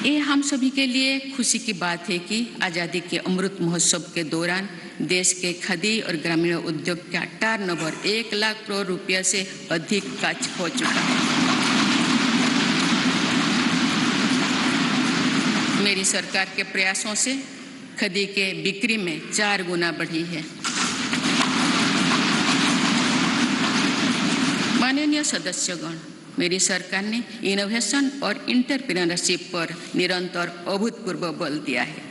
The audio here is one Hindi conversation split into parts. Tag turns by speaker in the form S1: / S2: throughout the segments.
S1: ये हम सभी के लिए खुशी की बात है कि आज़ादी के अमृत महोत्सव के दौरान देश के खादी और ग्रामीण उद्योग का टर्नओवर 1 लाख करोड़ रुपये से अधिक का हो चुका है। मेरी सरकार के प्रयासों से खादी के बिक्री में 4 गुना बढ़ी है। माननीय सदस्यगण, मेरी सरकार ने इनोवेशन और एंटरप्रेन्योरशिप पर निरंतर अभूतपूर्व बल दिया है।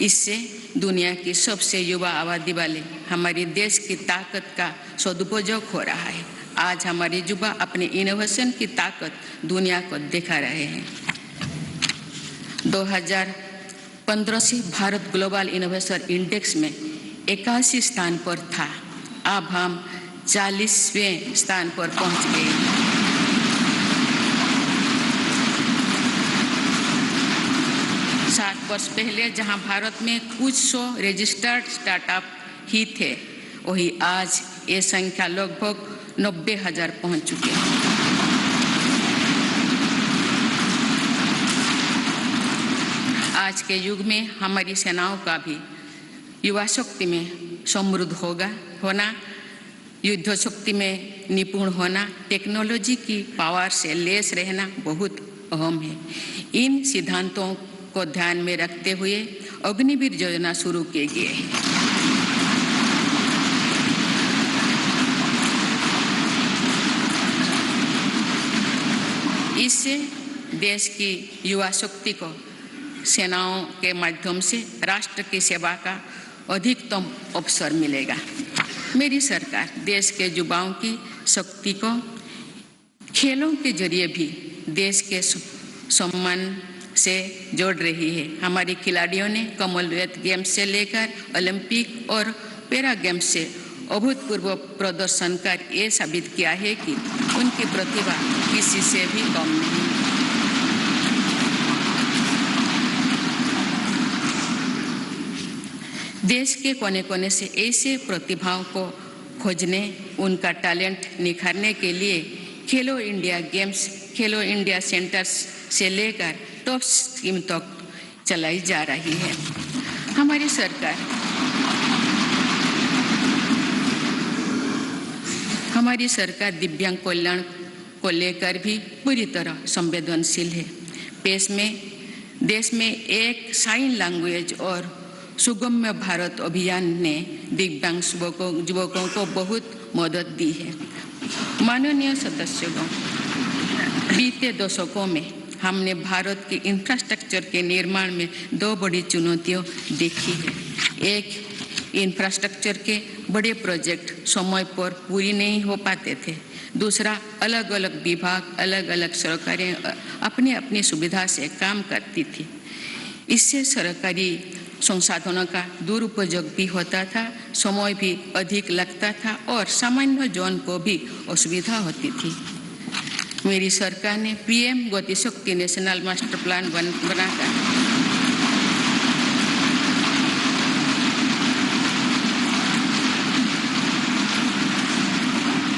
S1: इससे दुनिया की सबसे युवा आबादी वाले हमारे देश की ताकत का सदुपयोग हो रहा है। आज हमारे युवा अपने इनोवेशन की ताकत दुनिया को दिखा रहे हैं। 2015 से भारत ग्लोबल इनोवेशन इंडेक्स में 81 स्थान पर था। अब हम 40वें स्थान पर पहुंच गए। 7 वर्ष पहले जहां भारत में कुछ 100 रजिस्टर्ड स्टार्टअप ही थे, वही आज ये संख्या लगभग 90,000 पहुंच चुकी है। आज के युग में हमारी सेनाओं का भी युवा शक्ति में समृद्ध होना, युद्ध शक्ति में निपुण होना, टेक्नोलॉजी की पावर से लैस रहना बहुत अहम है। इन सिद्धांतों को ध्यान में रखते हुए अग्निवीर योजना शुरू की गई है। इससे देश की युवा शक्ति को सेनाओं के माध्यम से राष्ट्र की सेवा का अधिकतम अवसर मिलेगा। मेरी सरकार देश के युवाओं की शक्ति को खेलों के जरिए भी देश के सम्मान से जोड़ रही है। हमारी खिलाड़ियों ने कॉमनवेल्थ गेम्स से लेकर ओलंपिक और पैरा गेम्स से अभूतपूर्व प्रदर्शन कर ये साबित किया है कि उनकी प्रतिभा किसी से भी कम नहीं। देश के कोने कोने से ऐसे प्रतिभाओं को खोजने, उनका टैलेंट निखारने के लिए खेलो इंडिया गेम्स, खेलो इंडिया सेंटर्स से लेकर टॉप स्कीम तक चलाई जा रही है। हमारी सरकार दिव्यांग कल्याण को लेकर भी पूरी तरह संवेदनशील है। देश में एक साइन लैंग्वेज और सुगम्य भारत अभियान ने दिव्यांग युवकों को बहुत मदद दी है। माननीय सदस्यगण, बीते दशकों में हमने भारत के इंफ्रास्ट्रक्चर के निर्माण में 2 बड़ी चुनौतियां देखी है। एक, इंफ्रास्ट्रक्चर के बड़े प्रोजेक्ट समय पर पूरी नहीं हो पाते थे। दूसरा, अलग अलग विभाग, अलग अलग सरकारें अपनी अपनी सुविधा से काम करती थी। इससे सरकारी संसाधनों का दुरुपयोग भी होता था, समय भी अधिक लगता था और सामान्य जन को भी असुविधा होती थी। मेरी सरकार ने पीएम गति शक्ति नेशनल मास्टर प्लान बनाकर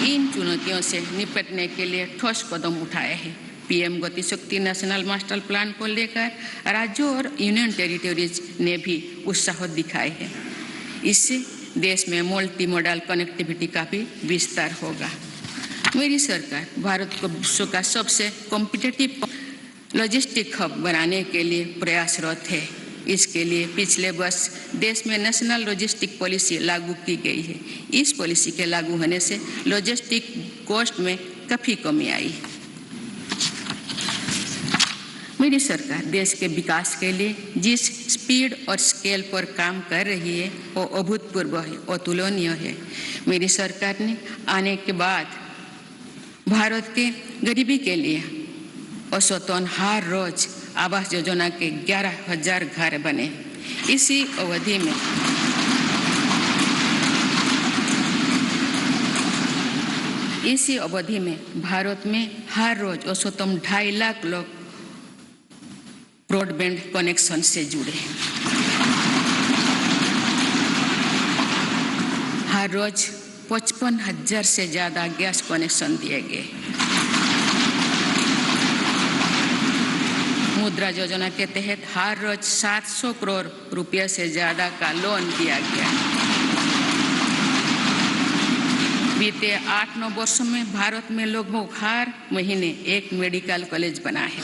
S1: इन चुनौतियों से निपटने के लिए ठोस कदम उठाए हैं। पीएम गति शक्ति नेशनल मास्टर प्लान को लेकर राज्यों और यूनियन टेरिटरीज ने भी उत्साह दिखाए हैं। इससे देश में मल्टी मॉडल कनेक्टिविटी का भी विस्तार होगा। मेरी सरकार भारत को विश्व का सबसे कॉम्पिटिटिव लॉजिस्टिक हब बनाने के लिए प्रयासरत है। इसके लिए पिछले वर्ष देश में नेशनल लॉजिस्टिक पॉलिसी लागू की गई है। इस पॉलिसी के लागू होने से लॉजिस्टिक कॉस्ट में काफ़ी कमी आई। मेरी सरकार देश के विकास के लिए जिस स्पीड और स्केल पर काम कर रही है वो अभूतपूर्व है, अतुलनीय है। मेरी सरकार ने आने के बाद भारत के गरीबी के लिए औसतन हर रोज आवास योजना के 11,000 घर बने। इसी अवधि में भारत में हर रोज औसतन 2.5 लाख लोग ब्रॉडबैंड कनेक्शन से जुड़े। हर रोज 55,000 से ज़्यादा गैस कनेक्शन दिए गए। मुद्रा योजना के तहत हर रोज 700 करोड़ रुपये से ज़्यादा का लोन दिया गया। बीते 8-9 वर्षों में भारत में लगभग हर महीने एक मेडिकल कॉलेज बना है।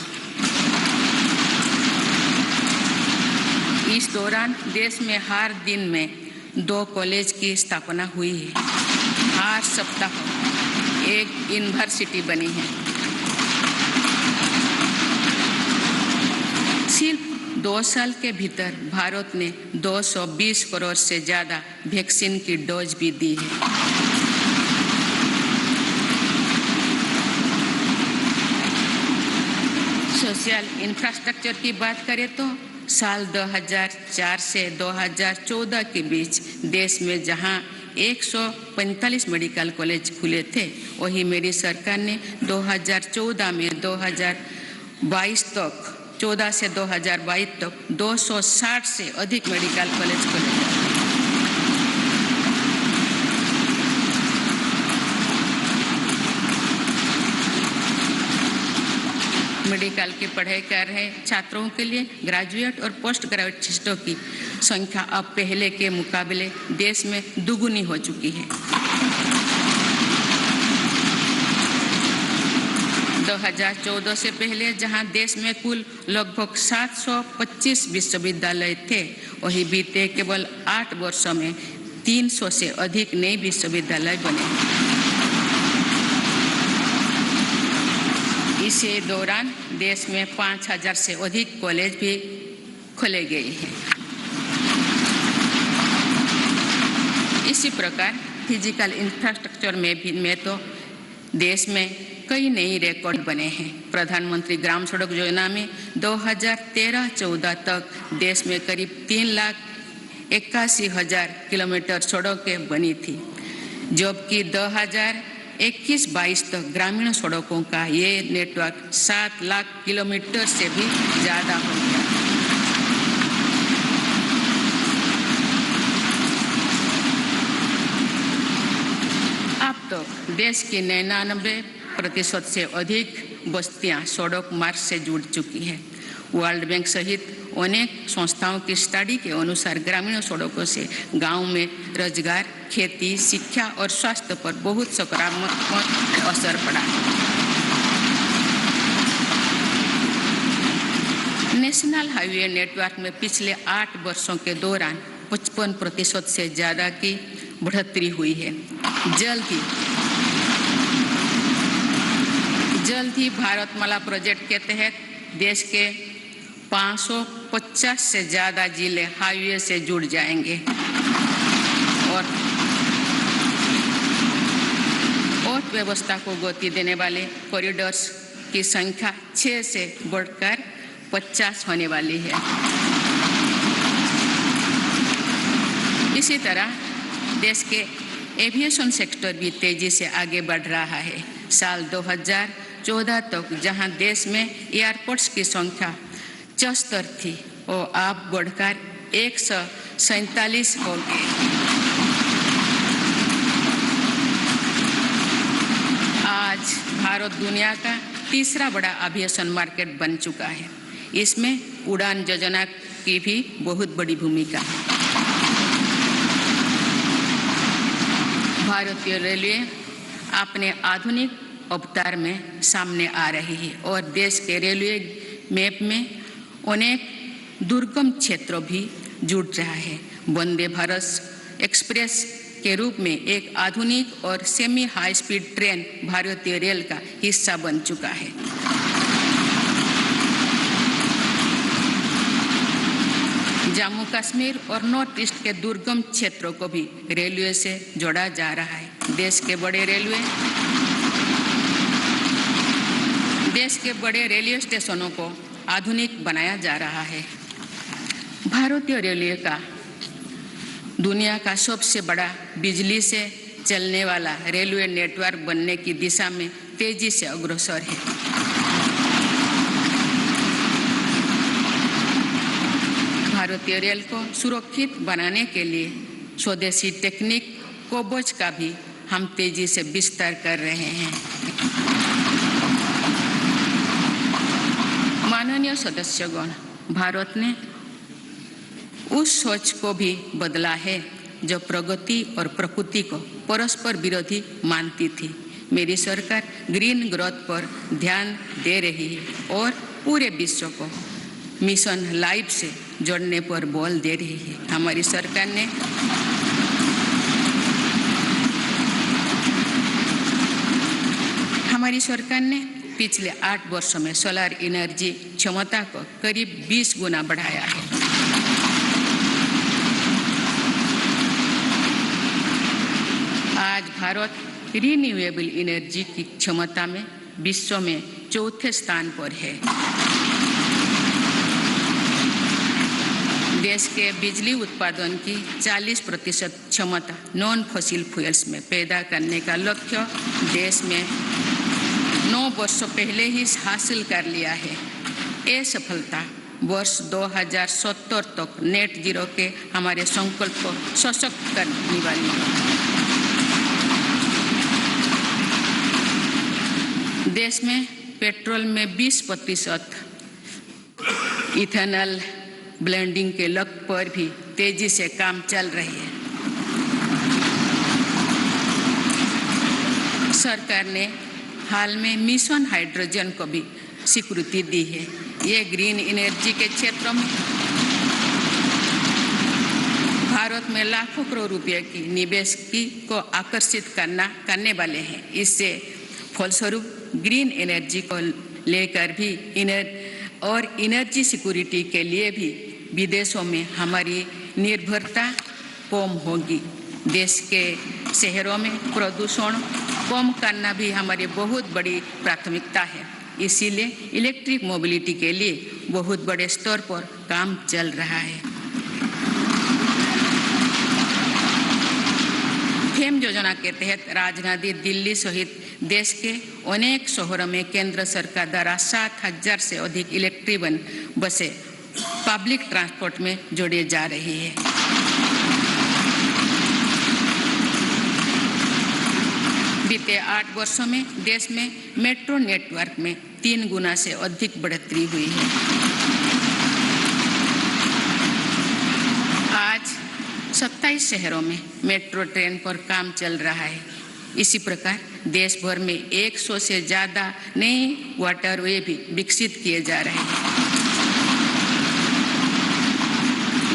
S1: इस दौरान देश में हर दिन में 2 कॉलेज की स्थापना हुई है। हर सप्ताह एक यूनिवर्सिटी बनी है। सिर्फ 2 साल के भीतर भारत ने 220 करोड़ से ज़्यादा वैक्सीन की डोज भी दी है। सोशल इंफ्रास्ट्रक्चर की बात करें तो साल 2004 से 2014 के बीच देश में जहां 145 मेडिकल कॉलेज खुले थे, वही मेरी सरकार ने 2014 में 2022 तक 14 से 2022 तक 260 से अधिक मेडिकल कॉलेज खोले। मेडिकल की पढ़ाई कर रहे छात्रों के लिए ग्रेजुएट और पोस्ट ग्रेजुएट छात्रों की संख्या अब पहले के मुकाबले देश में दुगुनी हो चुकी है। 2014 से पहले जहां देश में कुल लगभग 725 विश्वविद्यालय थे, वही बीते केवल 8 वर्षों में 300 से अधिक नए विश्वविद्यालय बने। इसी दौरान देश में 5000 से अधिक कॉलेज भी खोले गए हैं। इसी प्रकार फिजिकल इंफ्रास्ट्रक्चर में तो देश में कई नए रिकॉर्ड बने हैं। प्रधानमंत्री ग्राम सड़क योजना में 2013-14 तक देश में करीब 3,81,000 किलोमीटर सड़कें बनी थी, जबकि 2021-22 तक ग्रामीण सड़कों का ये नेटवर्क 7 लाख किलोमीटर से भी ज़्यादा हो गया। अब तक देश की 99% से अधिक बस्तियां सड़क मार्ग से जुड़ चुकी हैं। वर्ल्ड बैंक सहित अनेक संस्थाओं की स्टडी के अनुसार ग्रामीण सड़कों से गांव में रोजगार, खेती, शिक्षा और स्वास्थ्य पर बहुत सकारात्मक असर पड़ा। नेशनल हाईवे नेटवर्क में पिछले 8 वर्षों के दौरान 55% से ज़्यादा की बढ़ोतरी हुई है। जल्द ही भारतमाला प्रोजेक्ट के तहत देश के 550 से ज़्यादा जिले हाईवे से जुड़ जाएंगे और अर्थव्यवस्था को गति देने वाले कॉरिडोर्स की संख्या 6 से बढ़कर 50 होने वाली है। इसी तरह देश के एविएशन सेक्टर भी तेजी से आगे बढ़ रहा है। साल 2014 तक जहां देश में एयरपोर्ट्स की संख्या 74 थी, वो अब बढ़कर 147 हो गए। आज भारत दुनिया का तीसरा बड़ा एविएशन मार्केट बन चुका है। इसमें उड़ान योजना की भी बहुत बड़ी भूमिका है। भारतीय रेलवे अपने आधुनिक अवतार में सामने आ रही है और देश के रेलवे मैप में अनेक दुर्गम क्षेत्रों भी जुड़ रहा है। वंदे भारत एक्सप्रेस के रूप में एक आधुनिक और सेमी हाई स्पीड ट्रेन भारतीय रेल का हिस्सा बन चुका है। जम्मू कश्मीर और नॉर्थ ईस्ट के दुर्गम क्षेत्रों को भी रेलवे से जोड़ा जा रहा है। देश के बड़े रेलवे स्टेशनों को आधुनिक बनाया जा रहा है। भारतीय रेलवे का दुनिया का सबसे बड़ा बिजली से चलने वाला रेलवे नेटवर्क बनने की दिशा में तेजी से अग्रसर है। भारतीय रेल को सुरक्षित बनाने के लिए स्वदेशी टेक्निक कोबोज का भी हम तेजी से विस्तार कर रहे हैं। माननीय माननीय सदस्यगण, भारत ने उस सोच को भी बदला है जो प्रगति और प्रकृति को परस्पर विरोधी मानती थी। मेरी सरकार ग्रीन ग्रोथ पर ध्यान दे रही है और पूरे विश्व को मिशन लाइफ से जोड़ने पर बल दे रही है। हमारी सरकार ने पिछले 8 वर्षों में सोलर एनर्जी क्षमता को करीब 20 गुना बढ़ाया है। आज भारत रिन्यूएबल एनर्जी की क्षमता में विश्व में 4थे स्थान पर है। देश के बिजली उत्पादन की 40% क्षमता नॉन फॉसिल फ्यूल्स में पैदा करने का लक्ष्य देश में 9 वर्षों पहले ही हासिल कर लिया है। ये सफलता वर्ष 2070 तक नेट जीरो के हमारे संकल्प को सशक्त करने वाली है। देश में पेट्रोल में 20% इथेनॉल ब्लेंडिंग के लक्ष्य पर भी तेजी से काम चल रही है। सरकार ने हाल में मिशन हाइड्रोजन को भी स्वीकृति दी है। ये ग्रीन एनर्जी के क्षेत्र में भारत में लाखों करोड़ रुपए की निवेश को आकर्षित करने वाले हैं। इससे फलस्वरूप ग्रीन एनर्जी को लेकर भी एनर्जी सिक्योरिटी के लिए भी विदेशों में हमारी निर्भरता कम होगी। देश के शहरों में प्रदूषण कम करना भी हमारी बहुत बड़ी प्राथमिकता है। इसीलिए इलेक्ट्रिक मोबिलिटी के लिए बहुत बड़े स्तर पर काम चल रहा है। फेम योजना के तहत राजधानी दिल्ली सहित देश के अनेक शहरों में केंद्र सरकार द्वारा 7,000 से अधिक इलेक्ट्रिक बसें पब्लिक ट्रांसपोर्ट में जोड़ी जा रही है। बीते 8 वर्षों में देश में मेट्रो नेटवर्क में 3 गुना से अधिक बढ़ोतरी हुई है। आज 27 शहरों में मेट्रो ट्रेन पर काम चल रहा है। इसी प्रकार देश भर में 100 से ज़्यादा नए वाटरवे भी विकसित किए जा रहे हैं।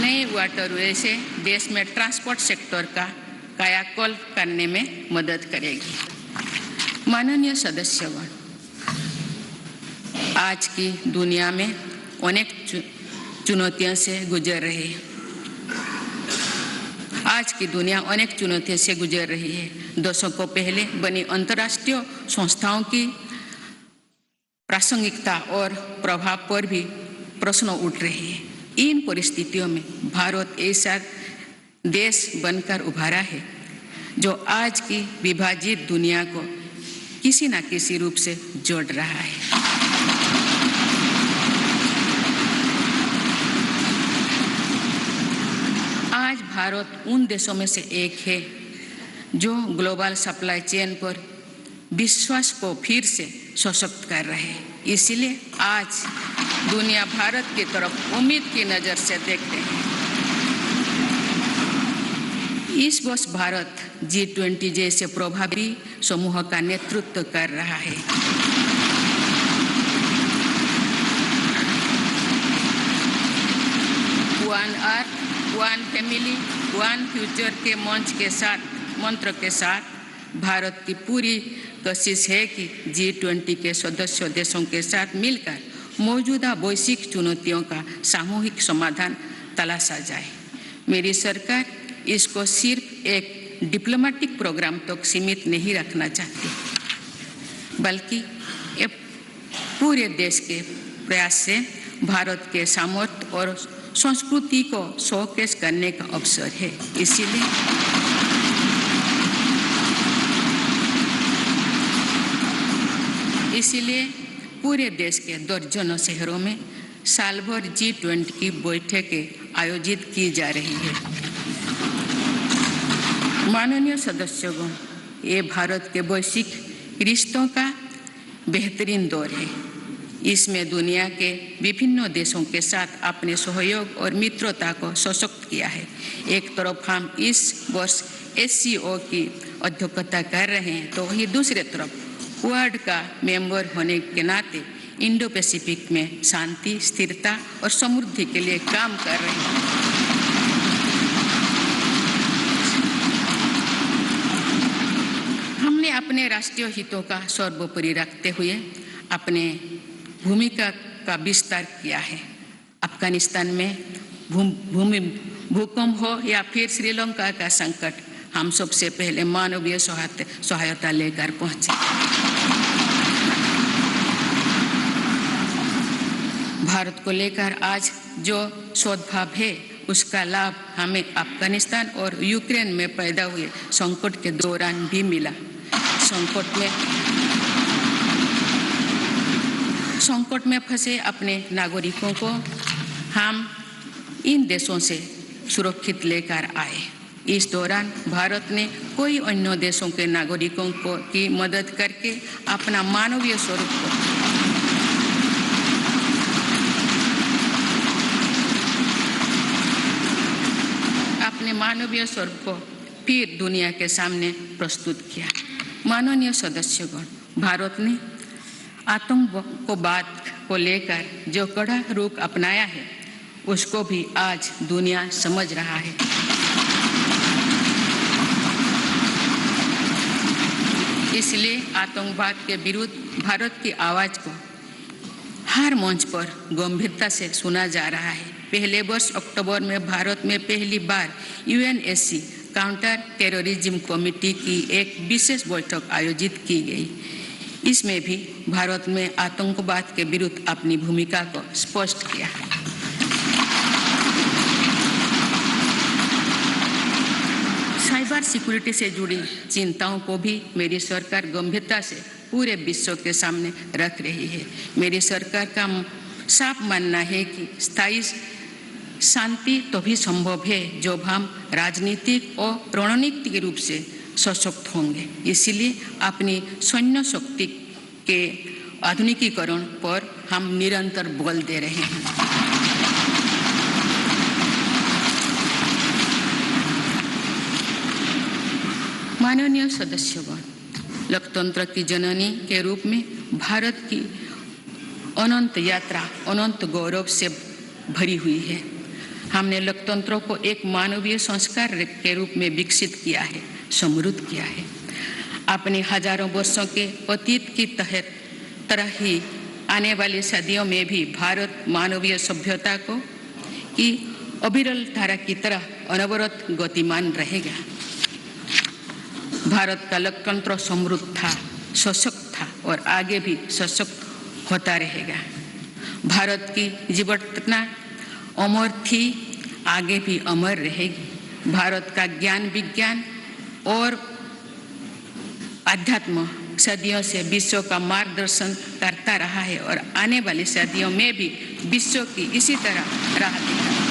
S1: नए वाटरवे से देश में ट्रांसपोर्ट सेक्टर का कायाकल्प करने में मदद करेगी। माननीय सदस्यगण, आज की दुनिया में अनेक चुनौतियों से गुजर रही है। आज की दुनिया अनेक चुनौतियों से गुजर रही है। दशकों पहले बनी अंतर्राष्ट्रीय संस्थाओं की प्रासंगिकता और प्रभाव पर भी प्रश्न उठ रहे हैं। इन परिस्थितियों में भारत ऐसा देश बनकर उभरा है जो आज की विभाजित दुनिया को किसी न किसी रूप से जोड़ रहा है। आज भारत उन देशों में से एक है जो ग्लोबल सप्लाई चेन पर विश्वास को फिर से सशक्त कर रहे हैं। इसलिए आज दुनिया भारत की तरफ उम्मीद की नज़र से देखते हैं। इस वर्ष भारत G20 जैसे प्रभावी समूह का नेतृत्व कर रहा है। One earth, one family, one future के मंत्र के साथ भारत की पूरी कोशिश है कि G20 के सदस्य देशों के साथ मिलकर मौजूदा वैश्विक चुनौतियों का सामूहिक समाधान तलाशा जाए। मेरी सरकार इसको सिर्फ एक डिप्लोमेटिक प्रोग्राम तक सीमित नहीं रखना चाहती, बल्कि ये पूरे देश के प्रयास से भारत के सामर्थ्य और संस्कृति को शोकेस करने का अवसर है। इसीलिए पूरे देश के दर्जनों शहरों में साल भर G20 की बैठकें आयोजित की जा रही है। माननीय सदस्यगण, ये भारत के वैश्विक रिश्तों का बेहतरीन दौर है। इसमें दुनिया के विभिन्न देशों के साथ अपने सहयोग और मित्रता को सशक्त किया है। एक तरफ हम इस वर्ष SCO की अध्यक्षता कर रहे हैं, तो वही दूसरी तरफ क्वाड का मेंबर होने के नाते इंडो पैसिफिक में शांति, स्थिरता और समृद्धि के लिए काम कर रहे हैं। हमने अपने राष्ट्रीय हितों का सर्वोपरि रखते हुए अपने भूमिका का विस्तार किया है। अफगानिस्तान में भूकंप हो या फिर श्रीलंका का संकट, हम सबसे पहले मानवीय सहायता लेकर पहुंचे। भारत को लेकर आज जो सद्भाव है, उसका लाभ हमें अफगानिस्तान और यूक्रेन में पैदा हुए संकट के दौरान भी मिला। संकट में फंसे अपने नागरिकों को हम इन देशों से सुरक्षित लेकर आए। इस दौरान भारत ने कई अन्य देशों के नागरिकों की मदद करके अपना मानवीय स्वरूप को फिर दुनिया के सामने प्रस्तुत किया। माननीय सदस्यगण, भारत ने आतंकवाद को लेकर जो कड़ा रुख अपनाया है, उसको भी आज दुनिया समझ रहा है। इसलिए आतंकवाद के विरुद्ध भारत की आवाज को हर मंच पर गंभीरता से सुना जा रहा है। पहले वर्ष अक्टूबर में भारत में पहली बार UNSC काउंटर टेररिज्म कमेटी की एक विशेष बैठक आयोजित की गई। इसमें भी भारत में आतंकवाद के विरुद्ध अपनी भूमिका को स्पष्ट किया। साइबर सिक्योरिटी से जुड़ी चिंताओं को भी मेरी सरकार गंभीरता से पूरे विश्व के सामने रख रही है। मेरी सरकार का साफ मानना है कि स्थायी शांति तभी संभव है जब हम राजनीतिक और रणनीतिक रूप से सशक्त होंगे। इसलिए अपनी सैन्य शक्ति के आधुनिकीकरण पर हम निरंतर बल दे रहे हैं। माननीय सदस्यगण, लोकतंत्र की जननी के रूप में भारत की अनंत यात्रा अनंत गौरव से भरी हुई है। हमने लोकतंत्र को एक मानवीय संस्कार के रूप में विकसित किया है, समृद्ध किया है। अपने हजारों वर्षों के अतीत की तरह ही आने वाली सदियों में भी भारत मानवीय सभ्यता को की अविरल धारा की तरह अनवरत गतिमान रहेगा। भारत का लोकतंत्र समृद्ध था, सशक्त था और आगे भी सशक्त होता रहेगा। भारत की जीवटता अमर थी, आगे भी अमर रहेगी। भारत का ज्ञान, विज्ञान और अध्यात्म सदियों से विश्व का मार्गदर्शन करता रहा है और आने वाली सदियों में भी विश्व की इसी तरह राह दिखाएगा।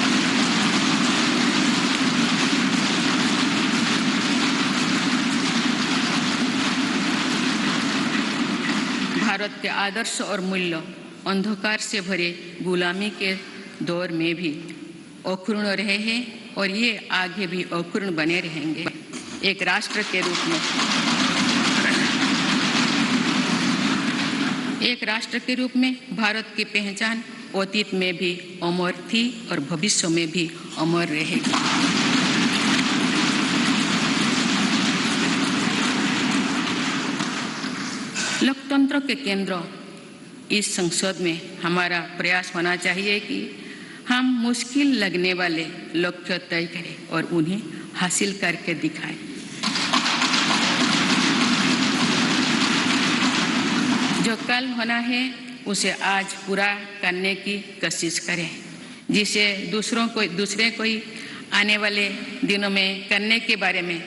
S1: भारत के आदर्श और मूल्य अंधकार से भरे गुलामी के दौर में भी अक्षुण्ण रहे हैं और ये आगे भी अक्षुण्ण बने रहेंगे। एक राष्ट्र के रूप में भारत की पहचान अतीत में भी अमर थी और भविष्य में भी अमर रहेगी। लोकतंत्र के केंद्र इस संसद में हमारा प्रयास होना चाहिए कि हम मुश्किल लगने वाले लक्ष्य तय करें और उन्हें हासिल करके दिखाएं। जो कल होना है उसे आज पूरा करने की कोशिश करें, जिसे दूसरे कोई आने वाले दिनों में करने के बारे में